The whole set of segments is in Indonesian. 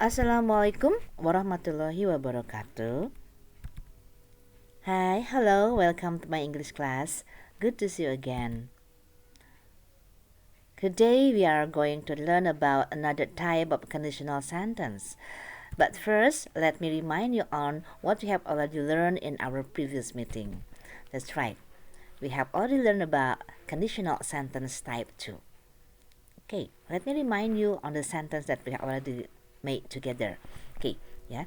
Assalamualaikum warahmatullahi wabarakatuh. Hi, hello, welcome to my English class. Good to see you again. Today we are going to learn about another type of conditional sentence. But first, let me remind you on what we have already learned in our previous meeting. That's right. We have already learned about conditional sentence type 2. Okay, let me remind you on the sentence that we have already made together. Okay, ya.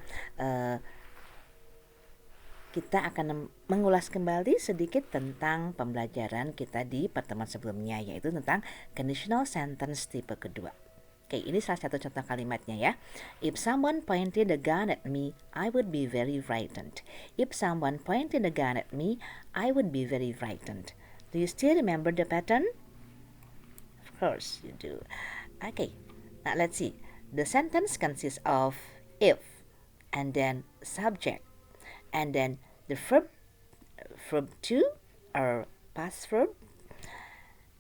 Kita akan mengulas kembali sedikit tentang pembelajaran kita di pertemuan sebelumnya, yaitu tentang conditional sentence tipe kedua. Oke, ini salah satu contoh kalimatnya ya. If someone pointed a gun at me, I would be very frightened. If someone pointed a gun at me, I would be very frightened. Do you still remember the pattern? Of course you do. Okay, now let's see. The sentence consists of if, and then subject, and then the verb to or past verb,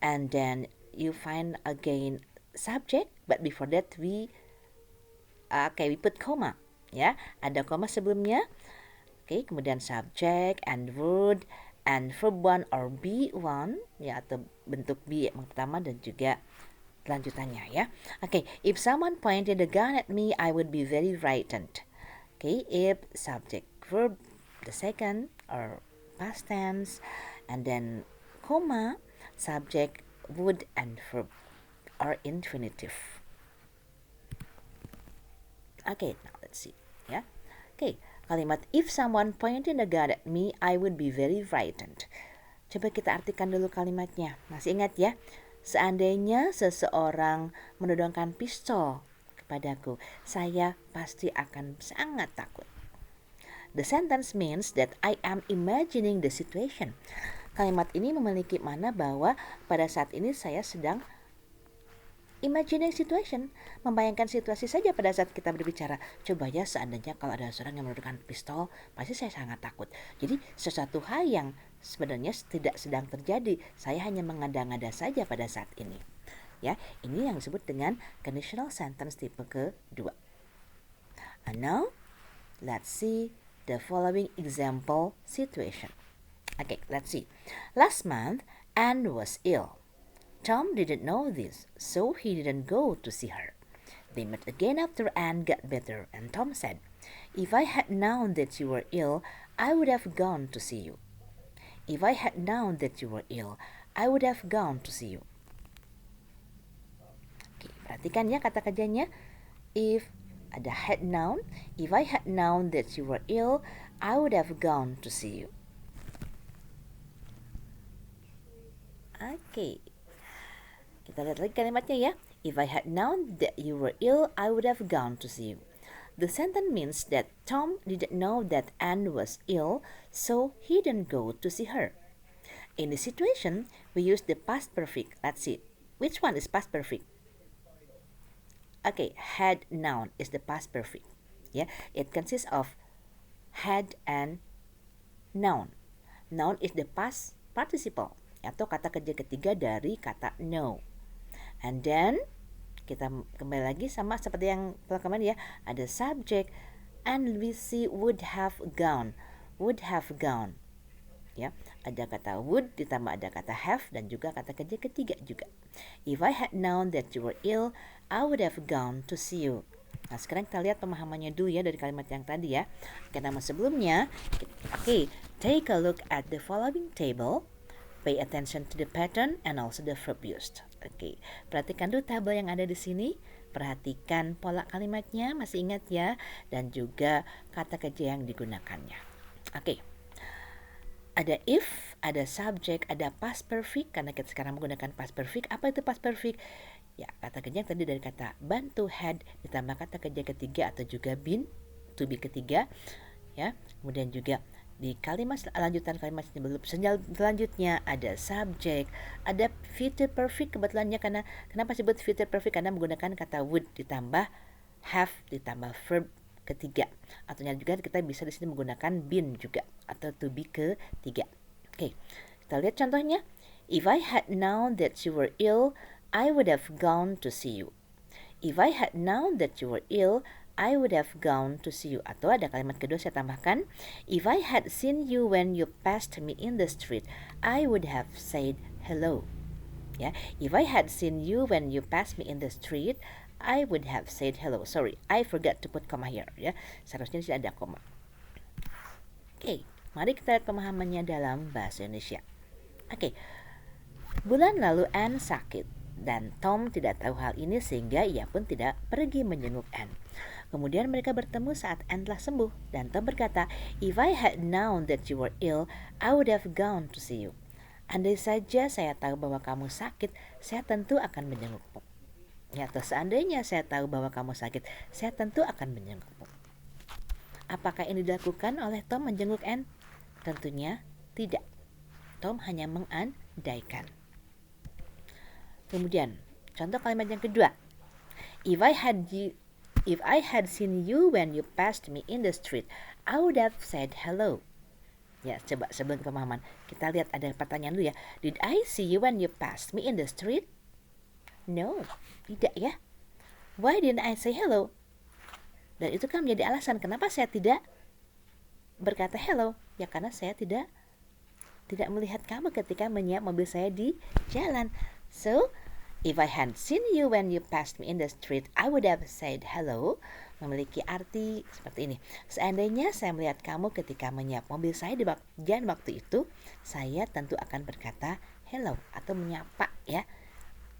and then you find again subject, but before that we put comma ya, ada koma sebelumnya. Kemudian subject and word and verb 1 or be1 ya, atau bentuk be yang pertama dan juga lanjutannya ya. If someone pointed a gun at me, I would be very frightened. If subject verb the second or past tense, and then comma, subject, would, and verb or infinitive. Now let's see ya. Kalimat if someone pointed a gun at me, I would be very frightened. Coba kita artikan dulu kalimatnya. Masih ingat ya? Seandainya seseorang menodongkan pistol kepadaku, saya pasti akan sangat takut. The sentence means that I am imagining the situation. Kalimat ini memiliki makna bahwa pada saat ini saya sedang imagining situation, membayangkan situasi saja pada saat kita berbicara. Coba ya, seandainya kalau ada seorang yang menodongkan pistol, pasti saya sangat takut. Jadi sesuatu hal yang sebenarnya tidak sedang terjadi, saya hanya mengada-ngada saja pada saat ini. Ya, ini yang disebut dengan conditional sentence tipe kedua. And now, let's see the following example situation. Let's see. Last month, Anne was ill. Tom didn't know this, so he didn't go to see her. They met again after Anne got better, and Tom said, "If I had known that you were ill, I would have gone to see you. If I had known that you were ill, I would have gone to see you." Perhatikan ya kata kerjanya. If ada had known, if I had known that you were ill, I would have gone to see you. Kita lihat lagi kalimatnya ya. If I had known that you were ill, I would have gone to see you. The sentence means that Tom didn't know that Anne was ill, so he didn't go to see her. In this situation, we use the past perfect. Let's see. Which one is past perfect? Had known is the past perfect. Yeah, it consists of had and known. Known is the past participle atau kata kerja ketiga dari kata know. And then kita kembali lagi sama seperti yang kemarin ya, ada subject and we see would have gone. Ya, ada kata would ditambah ada kata have dan juga kata kerja ketiga juga. If I had known that you were ill, I would have gone to see you. Nah, sekarang kita lihat pemahamannya dulu ya dari kalimat yang tadi ya. Nama sebelumnya. Take a look at the following table. Pay attention to the pattern and also the verb used. Perhatikan dulu tabel yang ada di sini. Perhatikan pola kalimatnya, masih ingat ya, dan juga kata kerja yang digunakannya. Ada if, ada subject, ada past perfect. Karena kita sekarang menggunakan past perfect. Apa itu past perfect? Ya, kata kerja yang tadi dari kata bantu had ditambah kata kerja ketiga atau juga been, to be ketiga. Ya, kemudian juga di kalimat lanjutan kalimat selanjutnya ada subject, ada future perfect. Kebetulannya kenapa sebut future perfect? Karena menggunakan kata would ditambah have ditambah verb ketiga. Atau juga kita bisa di sini menggunakan been juga atau to be ketiga. Kita lihat contohnya. If I had known that you were ill, I would have gone to see you. If I had known that you were ill, I would have gone to see you. Atau ada kalimat kedua saya tambahkan, if I had seen you when you passed me in the street, I would have said hello. Ya, if I had seen you when you passed me in the street, I would have said hello. Sorry, I forgot to put comma here. Ya, seharusnya tidak ada koma. Oke, mari kita lihat pemahamannya dalam bahasa Indonesia. Oke, bulan lalu Anne sakit dan Tom tidak tahu hal ini sehingga ia pun tidak pergi menjenguk Anne. Kemudian mereka bertemu saat Anne telah sembuh dan Tom berkata, if I had known that you were ill, I would have gone to see you. Andai saja saya tahu bahwa kamu sakit, saya tentu akan menjengukmu. Ya, atau seandainya saya tahu bahwa kamu sakit, saya tentu akan menjengukmu. Apakah ini dilakukan oleh Tom menjenguk Anne? Tentunya tidak. Tom hanya mengandaikan. Kemudian, contoh kalimat yang kedua. If I had seen you when you passed me in the street, I would have said hello. Ya, coba sebelum pemahaman, kita lihat ada pertanyaan dulu ya. Did I see you when you passed me in the street? No, tidak ya. Why didn't I say hello? Dan itu kan menjadi alasan kenapa saya tidak berkata hello. Ya karena saya tidak melihat kamu ketika menyiap mobil saya di jalan. So, if I had seen you when you passed me in the street, I would have said hello. Memiliki arti seperti ini. Seandainya saya melihat kamu ketika menyiap mobil saya di jalan waktu itu, saya tentu akan berkata hello atau menyapa ya.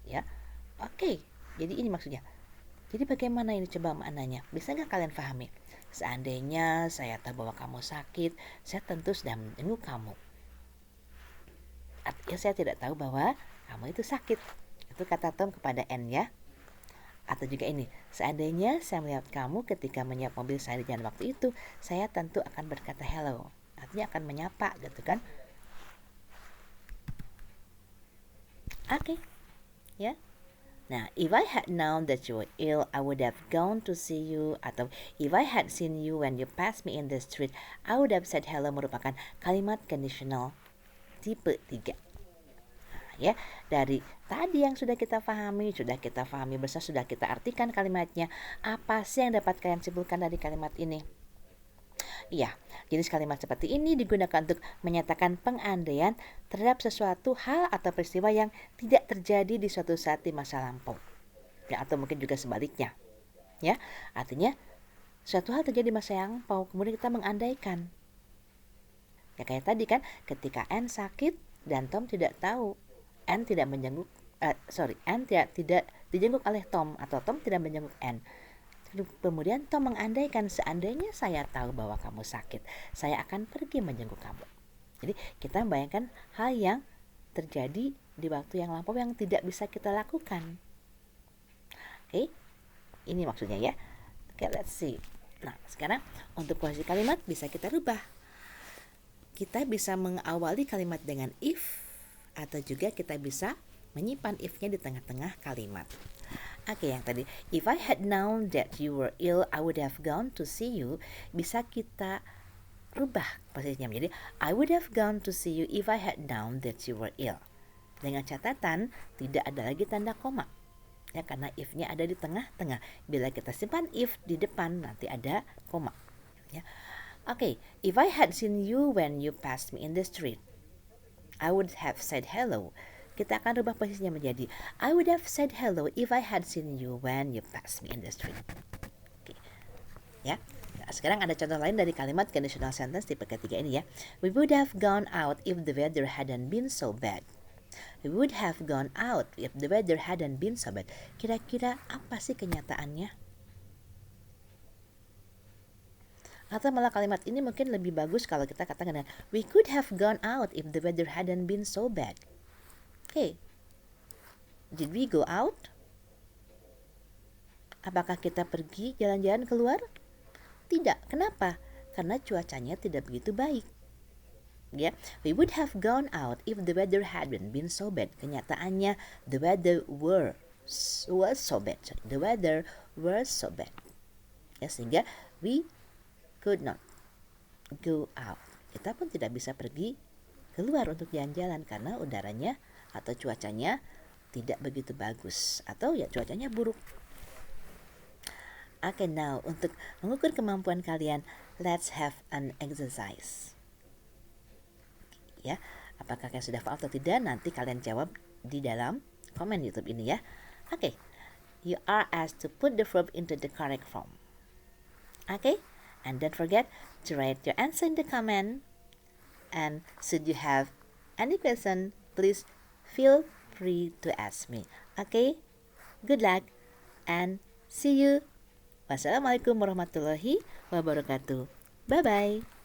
Ya. Oke, jadi ini maksudnya. Jadi bagaimana ini coba maknanya? Bisa nggak kalian pahami? Seandainya saya tahu bahwa kamu sakit, saya tentu sudah menjenguk kamu. Artinya saya tidak tahu bahwa kamu itu sakit. Itu kata Tom kepada Anne ya. Atau juga ini, seandainya saya melihat kamu ketika menyiap mobil saya di jalan waktu itu, saya tentu akan berkata hello. Artinya akan menyapa gitu kan. Oke. Ya. Nah, if I had known that you were ill, I would have gone to see you. Atau if I had seen you when you passed me in the street, I would have said hello merupakan kalimat conditional tipe 3. Nah, ya, dari tadi yang sudah kita pahami bersama, sudah kita artikan kalimatnya. Apa sih yang dapat kalian simpulkan dari kalimat ini? Iya, jenis kalimat seperti ini digunakan untuk menyatakan pengandaian terhadap sesuatu hal atau peristiwa yang tidak terjadi di suatu saat di masa lampau. Ya, atau mungkin juga sebaliknya. Ya, artinya suatu hal terjadi di masa yang lampau, kemudian kita mengandaikan. Ya kayak tadi kan, ketika Anne sakit dan Tom tidak tahu, Anne tidak dijenguk oleh Tom atau Tom tidak menjenguk Anne. Kemudian Tom mengandaikan seandainya saya tahu bahwa kamu sakit, saya akan pergi menjenguk kamu. Jadi kita membayangkan hal yang terjadi di waktu yang lampau yang tidak bisa kita lakukan. Oke, ini maksudnya ya. Oke, let's see. Nah, sekarang untuk posisi kalimat bisa kita rubah. Kita bisa mengawali kalimat dengan if, atau juga kita bisa menyimpan if-nya di tengah-tengah kalimat. Oke, yang tadi, if I had known that you were ill, I would have gone to see you. Bisa kita rubah posisinya menjadi I would have gone to see you if I had known that you were ill. Dengan catatan tidak ada lagi tanda koma. Ya, karena if-nya ada di tengah-tengah. Bila kita simpan if di depan nanti ada koma. Ya. Oke, if I had seen you when you passed me in the street, I would have said hello. Kita akan rubah posisinya menjadi I would have said hello if I had seen you when you passed me in the street. Oke. Ya. Nah, sekarang ada contoh lain dari kalimat conditional sentence tipe ketiga ini ya. We would have gone out if the weather hadn't been so bad. We would have gone out if the weather hadn't been so bad. Kira-kira apa sih kenyataannya? Atau malah kalimat ini mungkin lebih bagus kalau kita katakan dengan we could have gone out if the weather hadn't been so bad. Hey, did we go out? Apakah kita pergi jalan-jalan keluar? Tidak. Kenapa? Karena cuacanya tidak begitu baik. Ya, we would have gone out if the weather hadn't been so bad. Kenyataannya, the weather was so bad. The weather was so bad. Ya, sehingga we could not go out. Kita pun tidak bisa pergi keluar untuk jalan-jalan karena udaranya atau cuacanya tidak begitu bagus atau ya cuacanya buruk. Okay, now untuk mengukur kemampuan kalian, let's have an exercise. Ya, apakah kalian sudah paham atau tidak? Nanti kalian jawab di dalam komen YouTube ini ya. Okay, you are asked to put the verb into the correct form. Okay, and don't forget to write your answer in the comment. And should you have any question, please feel free to ask me. Okay, good luck and see you. Wassalamualaikum warahmatullahi wabarakatuh. Bye-bye.